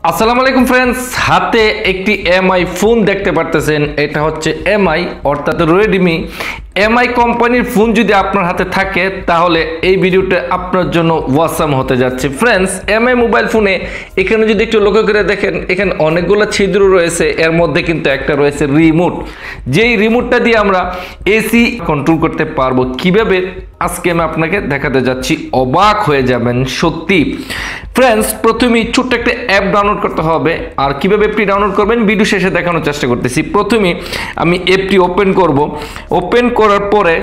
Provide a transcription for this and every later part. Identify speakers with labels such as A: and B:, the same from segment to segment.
A: আসসালামু আলাইকুম ফ্রেন্ডস, হাতে একটি এমআই ফোন দেখতে পারতেছেন। এটা হচ্ছে এমআই অর্থাৎ রেডমি এমআই কোম্পানির ফোন। যদি আপনার হাতে থাকে তাহলে এই ভিডিওটা আপনার জন্য ওয়াসাম হতে যাচ্ছে। ফ্রেন্ডস, এমআই মোবাইল ফোনে এখানে যদি একটু লক্ষ্য করে দেখেন, এখানে অনেকগুলো ছিদ্র রয়েছে। এর মধ্যে কিন্তু একটা রয়েছে রিমোট, যেই রিমোটটা দিয়ে আমরা এসি কন্ট্রোল করতে পারবো। কিভাবে আজকে আমি আপনাকে দেখাতে যাচ্ছি, অবাক হয়ে যাবেন সত্যি। ফ্রেন্ডস, প্রথমেই ছোট্ট একটা অ্যাপ ডাউনলোড করতে হবে। আর কিভাবে অ্যাপটি ডাউনলোড করবেন ভিডিও শেষে দেখানোর চেষ্টা করতেছি। প্রথমে আমি অ্যাপটি ওপেন করব। ওপেন করার পরে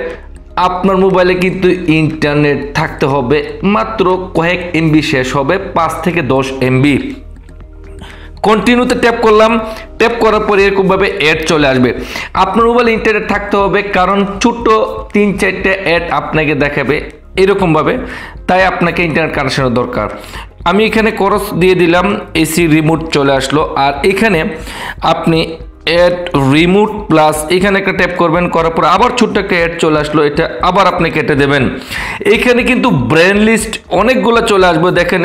A: আপনার মোবাইলে কিন্তু ইন্টারনেট থাকতে হবে। মাত্র কয়েক এমবি শেষ হবে, 5 থেকে 10 এমবি। কন্টিনিউতে ট্যাপ করলাম। ট্যাপ করার পরে এরকমভাবে অ্যাড চলে আসবে। আপনার মোবাইলে ইন্টারনেট থাকতে হবে, কারণ ছোট্ট 3-4টা অ্যাড আপনাকে দেখাবে এরকমভাবে। তাই আপনাকে ইন্টারনেট কানেকশনের দরকার। আমি এখানে ক্রস দিয়ে দিলাম, এসি রিমোট চলে আসলো। আর এখানে আপনি অ্যাড রিমোট প্লাস এখানে একটা ট্যাপ করবেন। করার পর আবার ছোট্ট একটা অ্যাড চলে আসলো, এটা আবার আপনি কেটে দেবেন। এখানে কিন্তু ব্র্যান্ড লিস্ট অনেকগুলো চলে আসবে। দেখেন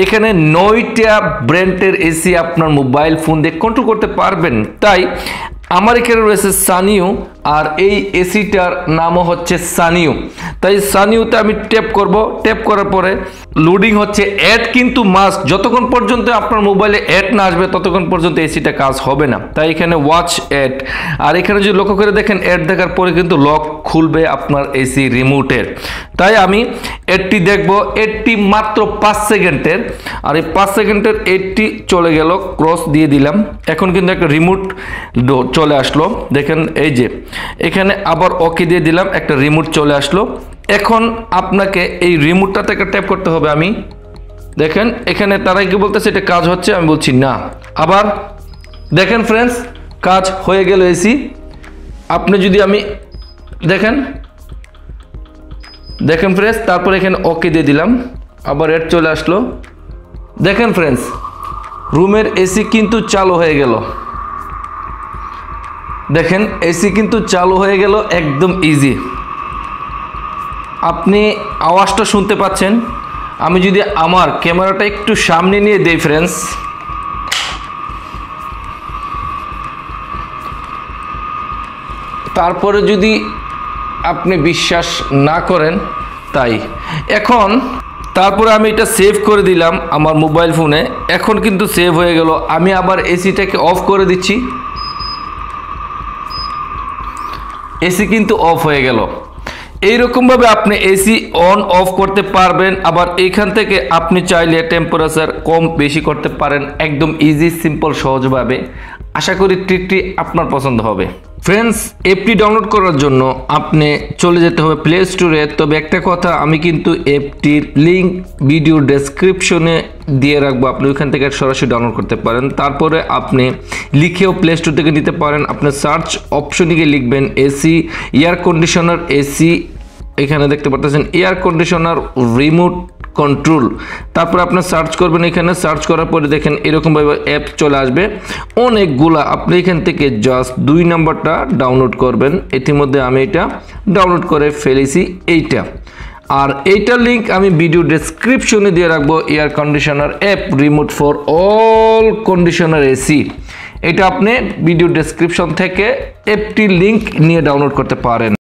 A: এখানে 9টা ব্র্যান্ডের এসি আপনার মোবাইল ফোন দিয়ে কন্ট্রোল করতে পারবেন। তাই আমার এখানে রয়েছে সানিও, আর এই এসিটার নামও হচ্ছে সানিও। তাই সানিওতে আমি ট্যাপ করব। ট্যাপ করার পরে লোডিং হচ্ছে। অ্যাড কিন্তু মাস্ট, যতক্ষণ পর্যন্ত আপনার মোবাইলে অ্যাড না আসবে ততক্ষণ পর্যন্ত এসিটা কাজ হবে না। তাই এখানে ওয়াচ অ্যাড। আর এখানে যদি লক্ষ্য করে দেখেন, অ্যাড দেখার পরে কিন্তু লক খুলবে আপনার এসি রিমোটের। তাই আমি অ্যাডটি দেখব। অ্যাডটি মাত্র 5 সেকেন্ডের। আর এই 5 সেকেন্ডের অ্যাডটি চলে গেল, ক্রস দিয়ে দিলাম। এখন কিন্তু একটা রিমোট চলে আসলো। দেখেন এই যে এখানে আবার ওকে দিয়ে দিলাম, একটা রিমোট চলে আসলো। এখন আপনাকে এই রিমোটটাতে একটা ট্যাপ করতে হবে। আমি দেখেন এখানে তারা কি বলতেছে, এটা কাজ হচ্ছে, আমি বলছি না। আবার দেখেন ফ্রেন্ডস, কাজ হয়ে গেল এসি। আপনি যদি আমি দেখেন ফ্রেন্ডস, তারপর এখানে ওকে দিয়ে দিলাম, আবার এড চলে আসলো। দেখেন ফ্রেন্ডস, রুমের এসি কিন্তু চালু হয়ে গেল। দেখেন এসি কিন্তু চালু হয়ে গেল, একদম ইজি। আপনি আওয়াজটা শুনতে পাচ্ছেন। আমি যদি আমার ক্যামেরাটা একটু সামনে নিয়ে দেই ফ্রেন্ডস, তারপরে যদি আপনি বিশ্বাস না করেন, তাই এখন তারপরে আমি এটা সেভ করে দিলাম আমার মোবাইল ফোনে। এখন কিন্তু সেভ হয়ে গেল। আমি আবার এসিটাকে অফ করে দিচ্ছি। এসি কিন্তু অফ হয়ে গেল। এইরকমভাবে আপনি এসি অন অফ করতে পারবেন। আবার এইখান থেকে আপনি চাইলে টেম্পারেচার কম বেশি করতে পারেন, একদম ইজি সিম্পল সহজভাবে। আশা করি ট্রিকটি আপনার পছন্দ হবে। ফ্রেন্ডস, অ্যাপটি ডাউনলোড করার জন্য আপনি চলে যেতে হবে প্লে স্টোরে। তবে একটা কথা, আমি কিন্তু অ্যাপটির লিঙ্ক ভিডিও ডেসক্রিপশনে দিয়ে রাখবো, আপনি ওইখান থেকে সরাসরি ডাউনলোড করতে পারেন। তারপরে আপনি লিখেও প্লে স্টোর থেকে নিতে পারেন। আপনি সার্চ অপশনে গিয়ে লিখবেন এসি এয়ার কন্ডিশনার এসি। এখানে দেখতে পাচ্ছেন এয়ার কন্ডিশনার রিমোট কন্ট্রোল। তারপর আপনি সার্চ করবেন। এখানে সার্চ করার পরে দেখেন এরকমভাবে অ্যাপ চলে আসবে অনেকগুলা। আপনি এখান থেকে জাস্ট 2 নাম্বারটা ডাউনলোড করবেন। ইতিমধ্যে আমি এটা ডাউনলোড করে ফেলেছি এইটা। আর এইটার লিঙ্ক আমি ভিডিও ডেসক্রিপশনে দিয়ে রাখবো। Air conditioner app remote for all conditioner AC. এটা আপনি ভিডিও ডেসক্রিপশন থেকে অ্যাপটির লিঙ্ক নিয়ে ডাউনলোড করতে পারেন।